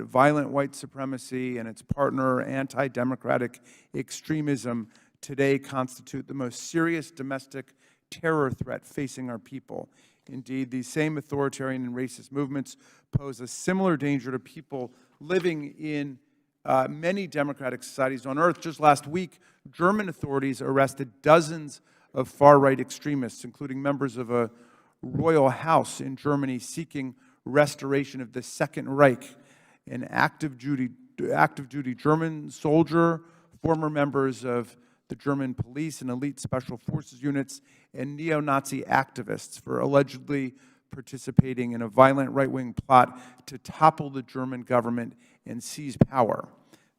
violent white supremacy and its partner, anti-democratic extremism, today constitute the most serious domestic terror threat facing our people. Indeed, these same authoritarian and racist movements pose a similar danger to people living in many democratic societies on earth. Just last week, German authorities arrested dozens of far-right extremists, including members of a royal house in Germany seeking restoration of the Second Reich, an active duty German soldier, former members of the German police and elite special forces units, and neo-Nazi activists for allegedly participating in a violent right-wing plot to topple the German government and seize power.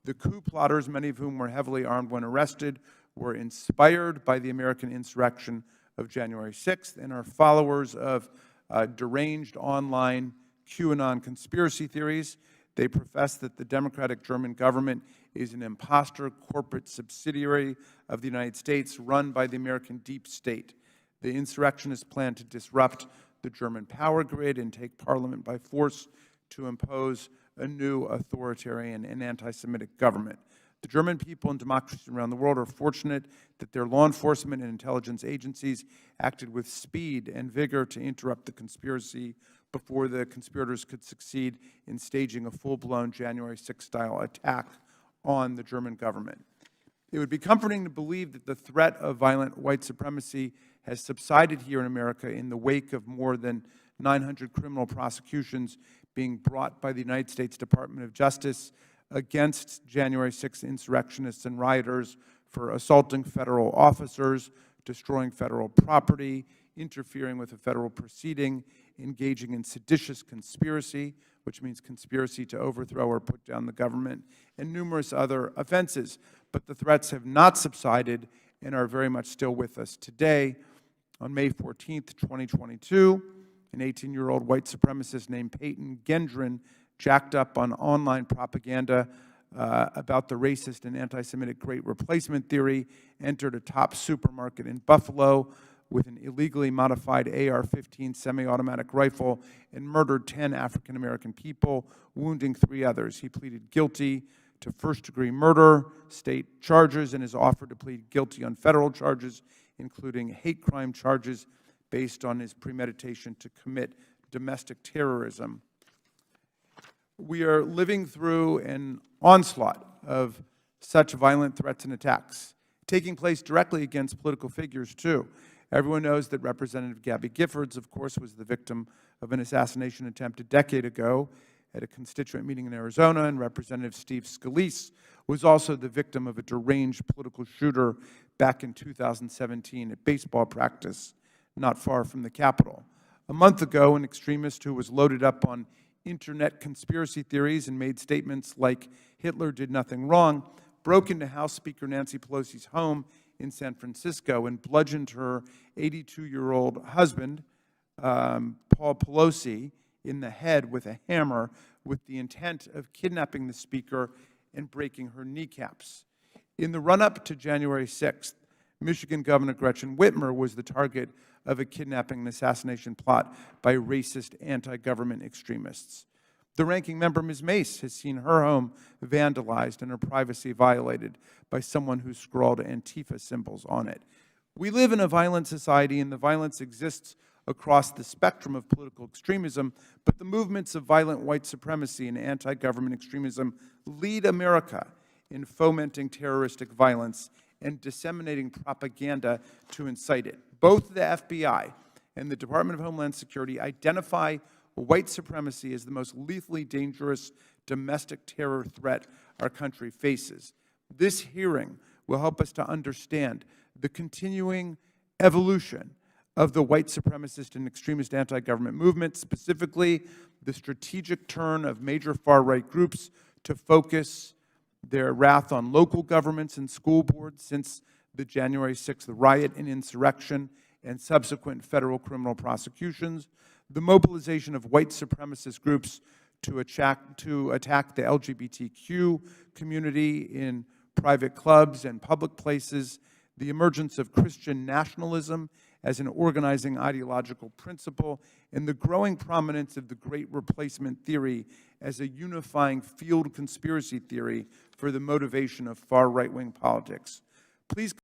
The coup plotters, many of whom were heavily armed when arrested, were inspired by the American insurrection of January 6th and are followers of deranged online QAnon conspiracy theories. They profess that the democratic German government is an imposter corporate subsidiary of the United States run by the American deep state. The insurrectionists plan to disrupt the German power grid and take parliament by force to impose a new authoritarian and anti-Semitic government. The German people and democracies around the world are fortunate that their law enforcement and intelligence agencies acted with speed and vigor to interrupt the conspiracy before the conspirators could succeed in staging a full-blown January 6th-style attack on the German government. It would be comforting to believe that the threat of violent white supremacy has subsided here in America in the wake of more than 900 criminal prosecutions being brought by the United States Department of Justice against January 6th insurrectionists and rioters for assaulting federal officers, destroying federal property, interfering with a federal proceeding, engaging in seditious conspiracy, which means conspiracy to overthrow or put down the government, and numerous other offenses. But the threats have not subsided and are very much still with us today. On May 14th, 2022, an 18-year-old white supremacist named Peyton Gendron, jacked up on online propaganda about the racist and anti-Semitic Great Replacement theory, entered a top supermarket in Buffalo with an illegally modified AR-15 semi-automatic rifle and murdered 10 African-American people, wounding 3 others. He pleaded guilty to first-degree murder, state charges, and is offered to plead guilty on federal charges, including hate crime charges based on his premeditation to commit domestic terrorism. We are living through an onslaught of such violent threats and attacks, taking place directly against political figures, too. Everyone knows that Representative Gabby Giffords, of course, was the victim of an assassination attempt a decade ago at a constituent meeting in Arizona, and Representative Steve Scalise was also the victim of a deranged political shooter back in 2017 at baseball practice not far from the Capitol. A month ago, an extremist who was loaded up on internet conspiracy theories and made statements like Hitler did nothing wrong broke into House Speaker Nancy Pelosi's home in San Francisco and bludgeoned her 82-year-old husband, Paul Pelosi, in the head with a hammer with the intent of kidnapping the Speaker and breaking her kneecaps. In the run-up to January 6th, Michigan Governor Gretchen Whitmer was the target of a kidnapping and assassination plot by racist anti-government extremists. The ranking member, Ms. Mace, has seen her home vandalized and her privacy violated by someone who scrawled Antifa symbols on it. We live in a violent society, and the violence exists across the spectrum of political extremism, but the movements of violent white supremacy and anti-government extremism lead America in fomenting terroristic violence and disseminating propaganda to incite it. Both the FBI and the Department of Homeland Security identify white supremacy is the most lethally dangerous domestic terror threat our country faces. This hearing will help us to understand the continuing evolution of the white supremacist and extremist anti-government movement, specifically the strategic turn of major far-right groups to focus their wrath on local governments and school boards since the January 6th riot and insurrection and subsequent federal criminal prosecutions, the mobilization of white supremacist groups to attack the LGBTQ community in private clubs and public places, the emergence of Christian nationalism as an organizing ideological principle, and the growing prominence of the Great Replacement theory as a unifying field conspiracy theory for the motivation of far right-wing politics. Please